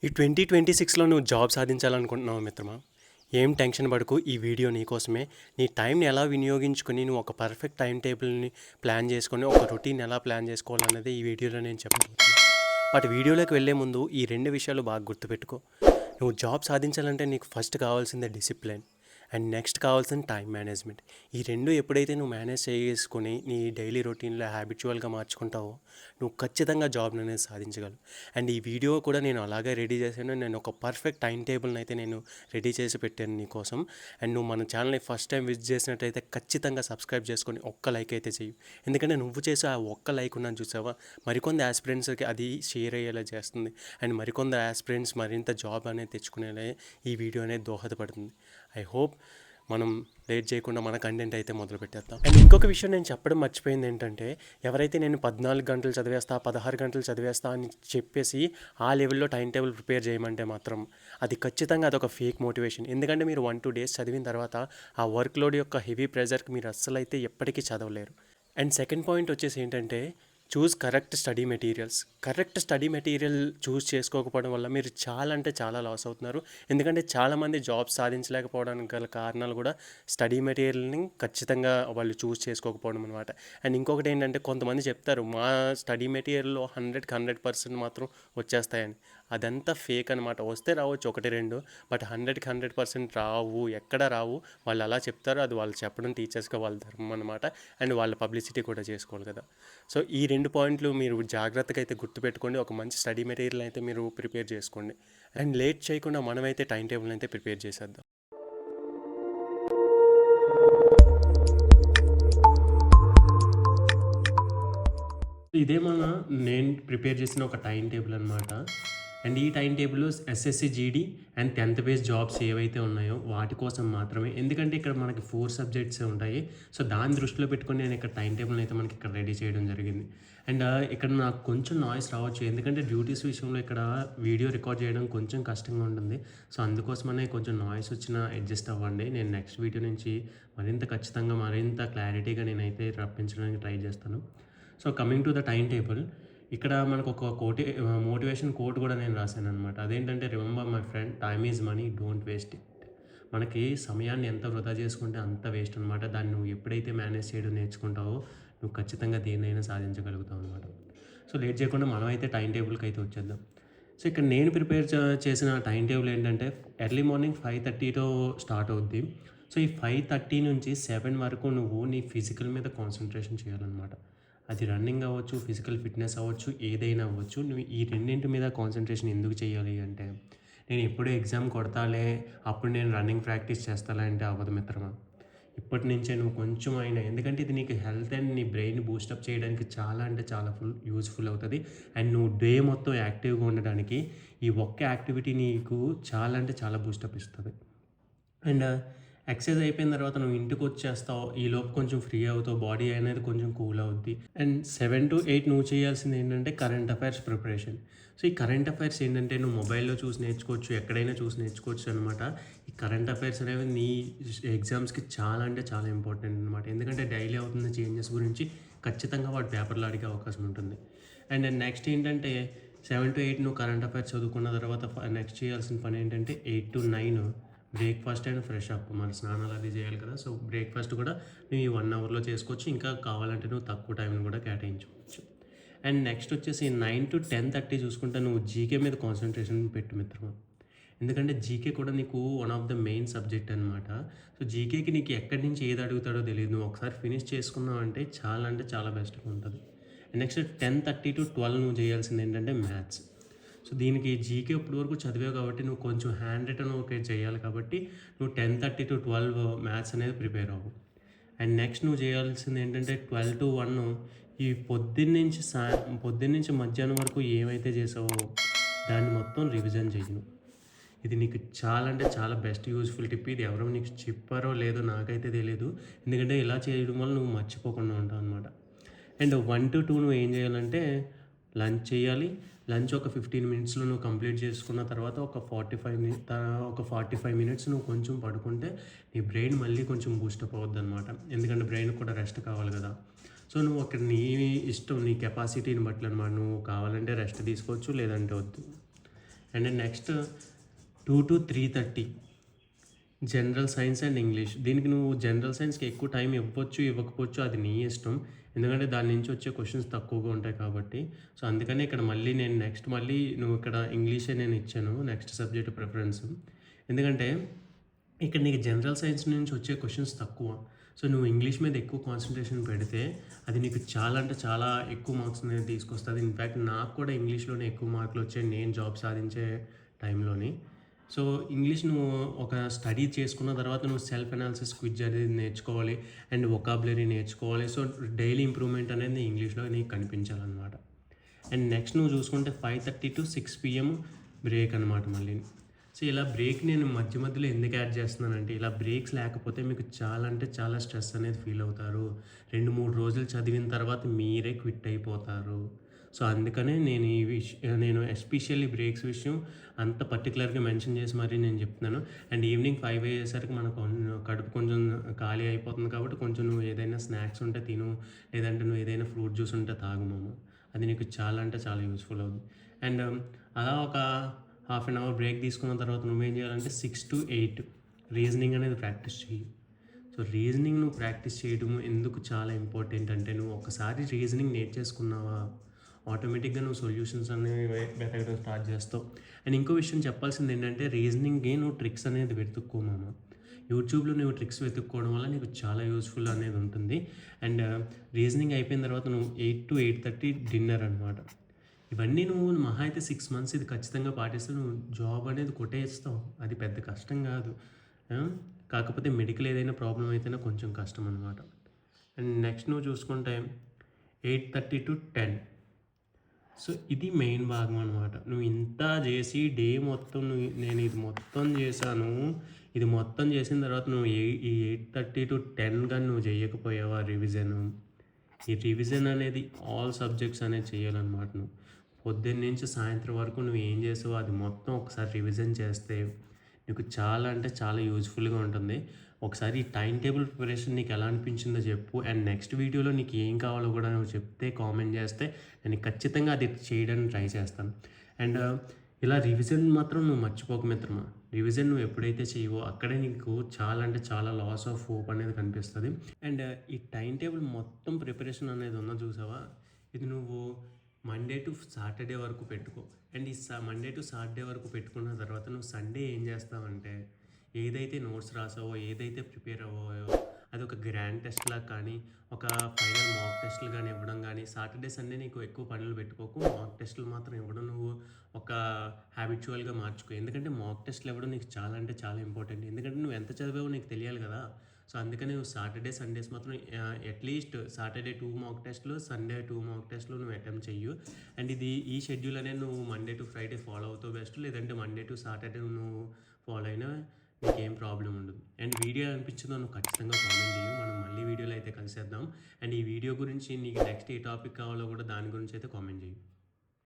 ఈ 2026లో నువ్వు జాబ్ సాధించాలనుకుంటున్నావు మిత్రమా? ఏం టెన్షన్ పడకు. ఈ వీడియో నీకోసమే. నీ టైంని ఎలా వినియోగించుకొని నువ్వు ఒక పర్ఫెక్ట్ టైం టేబుల్ని ప్లాన్ చేసుకొని ఒక రొటీన్ ఎలా ప్లాన్ చేసుకోవాలన్నది ఈ వీడియోలో నేను చెప్పబోతున్నాను. బట్ వీడియోలోకి వెళ్ళే ముందు ఈ రెండు విషయాలు బాగా గుర్తుపెట్టుకో. నువ్వు జాబ్ సాధించాలంటే నీకు ఫస్ట్ కావాల్సిందే డిసిప్లిన్ అండ్ నెక్స్ట్ కావాల్సిన టైం మేనేజ్మెంట్. ఈ రెండు ఎప్పుడైతే నువ్వు మేనేజ్ చేసుకొని నీ డైలీ రొటీన్లో హ్యాబిచువల్గా మార్చుకుంటావో నువ్వు ఖచ్చితంగా జాబ్ని అనేది సాధించగలవు. అండ్ ఈ వీడియో కూడా నేను అలాగే రెడీ చేశాను. నేను ఒక పర్ఫెక్ట్ టైం టేబుల్ని అయితే నేను రెడీ చేసి పెట్టాను నీకోసం. అండ్ నువ్వు మన ఛానల్ని ఫస్ట్ టైం విజిట్ చేసినట్టయితే ఖచ్చితంగా సబ్స్క్రైబ్ చేసుకొని ఒక్క లైక్ అయితే చెయ్యి. ఎందుకంటే నువ్వు చేసే ఆ ఒక్క లైక్ ఉన్నాను చూసావా, మరికొంత ఆస్పిరెంట్స్కి అది షేర్ అయ్యేలా చేస్తుంది. అండ్ మరికొంత ఆస్పిరెంట్స్ మరింత జాబ్ అనేది తెచ్చుకునేలా ఈ వీడియో అనేది దోహదపడుతుంది. ఐ హోప్ మనం లేట్ చేయకుండా మన కంటెంట్ అయితే మొదలు పెట్టేద్దాం. అండ్ ఇంకొక విషయం నేను చెప్పడం మర్చిపోయింది ఏంటంటే, ఎవరైతే నేను 14 గంటలు చదివేస్తా 16 గంటలు చదివేస్తా అని చెప్పేసి ఆ లెవెల్లో టైం టేబుల్ ప్రిపేర్ చేయమంటే మాత్రం అది ఖచ్చితంగా అదొక ఫేక్ మోటివేషన్. ఎందుకంటే మీరు 1-2 డేస్ చదివిన తర్వాత ఆ వర్క్ లోడ్ యొక్క హెవీ ప్రెజర్కి మీరు అస్సలు అయితే ఎప్పటికీ చదవలేరు. అండ్ సెకండ్ పాయింట్ వచ్చేసి ఏంటంటే, choose correct study materials. Correct study material choose చేసుకోకపోవడం వల్ల మీరు చాలా అంటే చాలా లాస్ అవుతున్నారు. ఎందుకంటే చాలామంది జాబ్స్ సాధించలేకపోవడానికి గల కారణాలు కూడా స్టడీ మెటీరియల్ని ఖచ్చితంగా వాళ్ళు చూస్ చేసుకోకపోవడం అనమాట. అండ్ ఇంకొకటి ఏంటంటే, కొంతమంది చెప్తారు మా స్టడీ మెటీరియల్లో 100కి 100% మాత్రం వచ్చేస్తాయని. అదంతా ఫేక్ అనమాట. వస్తే రావచ్చు 1-2, బట్ 100కి 100% రావు, ఎక్కడ రావు. వాళ్ళు అలా చెప్తారు, అది వాళ్ళు చెప్పడం టీచర్స్గా వాళ్ళ ధర్మం అనమాట. అండ్ వాళ్ళ పబ్లిసిటీ కూడా చేసుకోవాలి కదా. సో ఈ 2 పాయింట్లు మీరు జాగ్రత్తగా అయితే గుర్తుపెట్టుకోండి. ఒక మంచి స్టడీ మెటీరియల్ అయితే మీరు ప్రిపేర్ చేసుకోండి. అండ్ లేట్ చేయకుండా మనమైతే టైం టేబుల్ అయితే ప్రిపేర్ చేసేద్దాం. ఇదే నేను ప్రిపేర్ చేసిన ఒక టైం టేబుల్ అనమాట. అండ్ ఈ టైం టేబుల్లో SSC GD and 10th base jobs ఏవైతే ఉన్నాయో వాటి కోసం మాత్రమే. ఎందుకంటే ఇక్కడ మనకి 4 సబ్జెక్ట్సే ఉంటాయి. సో దాన్ని దృష్టిలో పెట్టుకొని నేను ఇక్కడ టైం టేబుల్ని అయితే మనకి ఇక్కడ రెడీ చేయడం జరిగింది. అండ్ ఇక్కడ నాకు కొంచెం నాయిస్ రావచ్చు, ఎందుకంటే డ్యూటీస్ విషయంలో ఇక్కడ వీడియో రికార్డ్ చేయడం కొంచెం కష్టంగా ఉంటుంది. సో అందుకోసమనే కొంచెం నాయిస్ వచ్చినా అడ్జస్ట్ అవ్వండి. నేను నెక్స్ట్ వీడియో నుంచి మరింత ఖచ్చితంగా మరింత క్లారిటీగా నేనైతే రప్పించడానికి ట్రై చేస్తాను. So coming to the time table, ఇక్కడ మనకు ఒక మోటివేషన్ కోట్ కూడా నేను రాశాను అనమాట. అదేంటంటే, remember my friend, time is money, don't waste it. మనకి సమయాన్ని ఎంత వృధా చేసుకుంటే అంత వేస్ట్ అనమాట. దాన్ని నువ్వు ఎప్పుడైతే మేనేజ్ చేయడం నేర్చుకుంటావో నువ్వు ఖచ్చితంగా దేన్నైనా సాధించగలుగుతావు అనమాట. సో లేట్ చేయకుండా మనమైతే టైం టేబుల్కి అయితే వచ్చేద్దాం. సో ఇక్కడ నేను ప్రిపేర్ చేసిన టైం టేబుల్ ఏంటంటే, ఎర్లీ మార్నింగ్ 5:30తో స్టార్ట్ అవుద్ది. సో ఈ 5:30 నుంచి 7 వరకు నువ్వు నీ ఫిజికల్ మీద కాన్సన్ట్రేషన్ చేయాలన్నమాట. అది రన్నింగ్ అవ్వచ్చు, ఫిజికల్ ఫిట్నెస్ అవ్వచ్చు, ఏదైనా అవ్వచ్చు. నువ్వు ఈ రెండింటి మీద కాన్సన్ట్రేషన్ ఎందుకు చేయాలి అంటే, నేను ఎప్పుడూ ఎగ్జామ్ కొడతాలే అప్పుడు నేను రన్నింగ్ ప్రాక్టీస్ చేస్తాలే అంటే అవ్వదు మిత్రమా. ఇప్పటి నుంచే నువ్వు కొంచెం అయినా, ఎందుకంటే ఇది నీకు హెల్త్ అండ్ నీ బ్రెయిన్ బూస్టప్ చేయడానికి చాలా అంటే చాలా యూజ్ఫుల్ అవుతుంది. అండ్ నువ్వు డే మొత్తం యాక్టివ్గా ఉండడానికి ఈ ఒక్క యాక్టివిటీ నీకు చాలా అంటే చాలా బూస్టప్ ఇస్తుంది. అండ్ ఎక్సర్సైజ్ అయిపోయిన తర్వాత నువ్వు ఇంటికి వచ్చేస్తావు, ఈలోపు కొంచెం ఫ్రీ అవుతావు, బాడీ అనేది కొంచెం కూల్ అవుద్ది. అండ్ 7 to 8 నువ్వు చేయాల్సింది ఏంటంటే కరెంట్ అఫైర్స్ ప్రిపరేషన్. సో ఈ కరెంట్ అఫైర్స్ ఏంటంటే నువ్వు మొబైల్లో చూసి నేర్చుకోవచ్చు, ఎక్కడైనా చూసి నేర్చుకోవచ్చు అనమాట. ఈ కరెంట్ అఫైర్స్ అనేవి నీ ఎగ్జామ్స్కి చాలా అంటే చాలా ఇంపార్టెంట్ అనమాట. ఎందుకంటే డైలీ అవుతున్న చేంజెస్ గురించి ఖచ్చితంగా వాడు పేపర్లో అడిగే అవకాశం ఉంటుంది. అండ్ నెక్స్ట్ ఏంటంటే 7 to 8 నువ్వు కరెంట్ అఫైర్స్ చదువుకున్న తర్వాత నెక్స్ట్ చేయాల్సిన పని ఏంటంటే 8 to 9 breakfast and fresh up. మన స్నానాలు అది చేయాలి కదా. సో బ్రేక్ఫాస్ట్ కూడా నువ్వు ఈ 1 అవర్లో చేసుకోవచ్చు. ఇంకా కావాలంటే నువ్వు తక్కువ టైంని కూడా కేటాయించుకోవచ్చు. అండ్ నెక్స్ట్ వచ్చేసి 9 to 10:30 చూసుకుంటే నువ్వు జీకే మీద కాన్సన్ట్రేషన్ పెట్టు మిత్రమా. ఎందుకంటే జీకే కూడా నీకు one of the main subject అనమాట. సో జీకేకి నీకు ఎక్కడి నుంచి ఏది అడుగుతాడో తెలియదు. నువ్వు ఒకసారి ఫినిష్ చేసుకున్నావు అంటే చాలా బెస్ట్గా ఉంటుంది. నెక్స్ట్ 10:30 to 12 నువ్వు చేయాల్సింది ఏంటంటే మ్యాథ్స్. సో దీనికి జీకే ఇప్పటి వరకు చదివావు కాబట్టి నువ్వు కొంచెం హ్యాండ్ రిటర్న్ ఓకే చేయాలి కాబట్టి నువ్వు 10:30 to 12 మ్యాథ్స్ అనేది ప్రిపేర్ అవ్వు. అండ్ నెక్స్ట్ నువ్వు చేయాల్సింది ఏంటంటే 12 to 1 ఈ పొద్దున్నుంచి మధ్యాహ్నం వరకు ఏమైతే చేసావో దాన్ని మొత్తం రివిజన్ చేయను. ఇది నీకు చాలా అంటే చాలా బెస్ట్ యూజ్ఫుల్ టిప్. ఇది ఎవరో నీకు చెప్పారో లేదో నాకైతే తెలియదు, ఎందుకంటే ఇలా చేయడం వల్ల నువ్వు మర్చిపోకుండా ఉంటావు అనమాట. అండ్ 1 to 2 నువ్వు ఏం చేయాలంటే లంచ్ చేయాలి. లంచ్ ఒక 15 మినిట్స్లో నువ్వు కంప్లీట్ చేసుకున్న తర్వాత ఒక 45 మినిట్స్ నువ్వు కొంచెం పడుకుంటే నీ బ్రెయిన్ మళ్ళీ కొంచెం బూస్టప్ అవుద్ది అనమాట. ఎందుకంటే బ్రెయిన్కి కూడా రెస్ట్ కావాలి కదా. సో నువ్వు అక్కడ నీ ఇష్టం, నీ కెపాసిటీని బట్టి అనమాట. నువ్వు కావాలంటే రెస్ట్ తీసుకోవచ్చు, లేదంటే వద్దు. And next 2 to 3:30 general science and English. దీనికి నువ్వు జనరల్ సైన్స్‌కి ఎక్కువ టైం ఇవ్వచ్చు, ఇవ్వకపోవచ్చు అది నీ ఇష్టం. ఎందుకంటే దాని నుంచి వచ్చే క్వెషన్స్ తక్కువగా ఉంటాయి కాబట్టి. సో, అందుకనే ఇక్కడ మళ్ళీ నేను నెక్స్ట్ మళ్ళీ నువ్వు ఇక్కడ ఇంగ్లీషే నేను ఇచ్చాను నెక్స్ట్ సబ్జెక్ట్ ప్రిఫరెన్స్. ఎందుకంటే ఇక్కడ నీకు జనరల్ సైన్స్ నుంచి వచ్చే క్వెషన్స్ తక్కువ. సో, నువ్వు ఇంగ్లీష్ మీద ఎక్కువ కాన్సంట్రేషన్ పెడితే అది నీకు చాలా అంటే చాలా ఎక్కువ మార్క్స్ అనేది తీసుకొస్తది. ఇన్‌ఫాక్ట్ నాకు కూడా ఇంగ్లీష్‌లోనే ఎక్కువ మార్కులు వచ్చాయి నేను జాబ్ సాధించే టైంలోని. సో, ఇంగ్లీష్ నువ్వు ఒక స్టడీ చేసుకున్న తర్వాత నువ్వు సెల్ఫ్ అనాలిసిస్ క్విజ్ అనేది నేర్చుకోవాలి అండ్ వొకాబులరీ నేర్చుకోవాలి. సో, డైలీ ఇంప్రూవ్‌మెంట్ అనేది ఇంగ్లీష్‌లో నీకు కనిపించాలన్నమాట. అండ్ నెక్స్ట్ నువ్వు చూసుకుంటే 5:30 to 6 PM బ్రేక్ అనమాట మళ్ళీ. సో, ఇలా బ్రేక్ నేను మధ్య మధ్యలో ఎందుకు యాడ్ చేస్తున్నానంటే ఇలా బ్రేక్స్ లేకపోతే మీకు చాలా అంటే చాలా స్ట్రెస్ అనేది ఫీల్ అవుతారు. 2, 3 రోజులు చదివిన తర్వాత మీరే క్విట్ అయిపోతారు. సో, అందుకనే నేను ఎస్పెషల్లీ బ్రేక్స్ విషయం అంత పర్టికులర్‌గా మెన్షన్ చేసి మరీ నేను చెప్తున్నాను. అండ్ ఈవినింగ్ 5 అయ్యేసరికి మనకు కడుపు కొంచెం ఖాళీ అయిపోతుంది కాబట్టి కొంచెం నువ్వు ఏదైనా స్నాక్స్ ఉంటే తిను, లేదంటే నువ్వు ఏదైనా ఫ్రూట్ జ్యూస్ ఉంటే తాగు మామ. అది నీకు చాలా అంటే చాలా యూజ్‌ఫుల్ అవుద్ది. అండ్ అలా ఒక హాఫ్ అన్ అవర్ బ్రేక్ తీసుకున్న తర్వాత నువ్వేం చేయాలంటే 6 to 8 రీజనింగ్ అనేది ప్రాక్టీస్ చెయ్యి. సో, రీజనింగ్ నువ్వు ప్రాక్టీస్ చేయడం ఎందుకు చాలా ఇంపార్టెంట్ అంటే నువ్వు ఒకసారి రీజనింగ్ నేర్చేసుకున్నావా ఆటోమేటిక్గా నువ్వు సొల్యూషన్స్ అనేవి వెతకడం స్టార్ట్ చేస్తావు. అండ్ ఇంకో విషయం చెప్పాల్సింది ఏంటంటే రీజనింగ్కి నువ్వు ట్రిక్స్ అనేది వెతుక్కో మామ. యూట్యూబ్లో నువ్వు ట్రిక్స్ వెతుక్కోవడం వల్ల నీకు చాలా యూస్ఫుల్ అనేది ఉంటుంది. అండ్ రీజనింగ్ అయిపోయిన తర్వాత నువ్వు 8 to 8:30 డిన్నర్ అనమాట. ఇవన్నీ నువ్వు మహా అయితే 6 months ఇది ఖచ్చితంగా పాటిస్తే నువ్వు జాబ్ అనేది కొట్టేస్తావు. అది పెద్ద కష్టం కాదు. కాకపోతే మెడికల్ ఏదైనా ప్రాబ్లం అయితేనే కొంచెం కష్టం అనమాట. అండ్ నెక్స్ట్ నువ్వు చూసుకుంటే 8:30 to 10. సో, ఇది మెయిన్ భాగం అనమాట. నువ్వు ఇంత చేసి డే మొత్తం నేను ఇది మొత్తం చేశాను. ఇది మొత్తం చేసిన తర్వాత నువ్వు ఈ 8:30 to 10 గాని నువ్వు చేయకపోయావా రివిజను. ఈ రివిజన్ అనేది ఆల్ సబ్జెక్ట్స్ అనేది చేయాలన్నమాట నువ్వు. పొద్దున్న నుంచి సాయంత్రం వరకు నువ్వు ఏం చేసావో అది మొత్తం ఒకసారి రివిజన్ చేస్తే నీకు చాలా అంటే చాలా యూజ్ఫుల్గా ఉంటుంది. ఒకసారి ఈ టైం టేబుల్ ప్రిపరేషన్ నీకు ఎలా అనిపించిందో చెప్పు. అండ్ నెక్స్ట్ వీడియోలో నీకు ఏం కావాలో కూడా నువ్వు చెప్తే కామెంట్ చేస్తే నేను ఖచ్చితంగా అది చేయడానికి ట్రై చేస్తాను. అండ్ ఇలా రివిజన్ మాత్రం నువ్వు మర్చిపోకు మిత్రమా. రివిజన్ నువ్వు ఎప్పుడైతే చేయవో అక్కడే నీకు చాలా అంటే చాలా లాస్ ఆఫ్ హోప్ అనేది కనిపిస్తుంది. అండ్ ఈ టైం టేబుల్ మొత్తం ప్రిపరేషన్ అనేది ఉందో చూసావా, ఇది నువ్వు మండే టు సాటర్డే వరకు పెట్టుకో. అండ్ ఈ మండే టు సాటర్డే వరకు పెట్టుకున్న తర్వాత నువ్వు సండే ఏం చేస్తావంటే ఏదైతే నోట్స్ రాసావో ఏదైతే ప్రిపేర్ అవ్వాయో అది ఒక గ్రాండ్ టెస్ట్లా కానీ ఒక ఫైనల్ మాక్ టెస్ట్లు కానీ ఇవ్వడం కానీ సాటర్డే సండే నీకు ఎక్కువ పనులు పెట్టుకోకు. మాక్ టెస్టులు మాత్రం ఇవ్వడం నువ్వు ఒక హ్యాబిచువల్గా మార్చుకో. ఎందుకంటే మాక్ టెస్ట్లు ఇవ్వడం నీకు చాలా అంటే చాలా ఇంపార్టెంట్. ఎందుకంటే నువ్వు ఎంత చదివావో నీకు తెలియాలి కదా. సో, అందుకని నువ్వు సాటర్డే సండేస్ మాత్రం అట్లీస్ట్ సాటర్డే 2 మాక్ టెస్ట్లు, సండే 2 మాక్ టెస్ట్లు నువ్వు అటెంప్ట్ చెయ్యు. అండ్ ఈ షెడ్యూల్ అనేది నువ్వు మండే టు ఫ్రైడే ఫాలో అవుతావు బెస్ట్. లేదంటే మండే టు సాటర్డే నువ్వు ఫాలో అయినా నీకేం ప్రాబ్లం ఉండదు. అండ్ వీడియో అనిపించిందో నువ్వు ఖచ్చితంగా కామెంట్ చేయు. మనం మళ్ళీ వీడియోలో అయితే కలిసేద్దాం. అండ్ ఈ వీడియో గురించి నీకు నెక్స్ట్ ఏ టాపిక్ కావాలో కూడా దాని గురించి అయితే కామెంట్ చేయు.